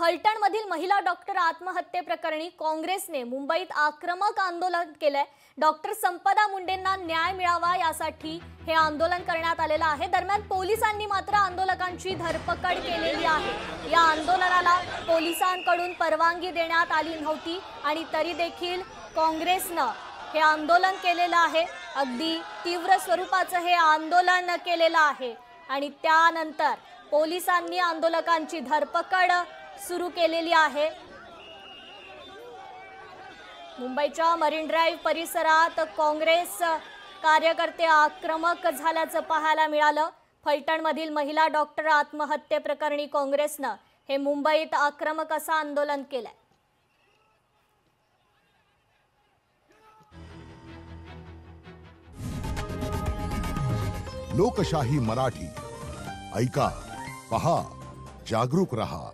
फलटणमधील महिला डॉक्टर आत्महत्येप्रकरणी काँग्रेसने मुंबईत आक्रमक आंदोलन केलंय। डॉक्टर संपदा मुंडेंना न्याय मिळावा यासाठी हे आंदोलन करण्यात आलेलं आहे। दरम्यान पोलिसांनी मात्र आंदोलकांची धरपकड केलेली आहे। या आंदोलनाला पोलिसांकडून परवानगी देण्यात आली नव्हती आणि तरी देखील काँग्रेसने हे आंदोलन केलेलं आहे। अगदी तीव्र स्वरूपाचं हे आंदोलन केलेलं आहे आणि त्यानंतर पोलिसांनी आंदोलकांची धरपकड सुरू केलेली आहे। मुंबईच्या मरीन ड्राइव्ह परिसरात काँग्रेस कार्यकर्ते आक्रमक झाल्याचं पाहायला मिळालं। फलटणमधील महिला डॉक्टर आत्महत्येप्रकरणी काँग्रेसने हे मुंबईत आक्रमक असं आंदोलन केलंय। लोकशाही मराठी ऐका, पहा, जागरूक रहा।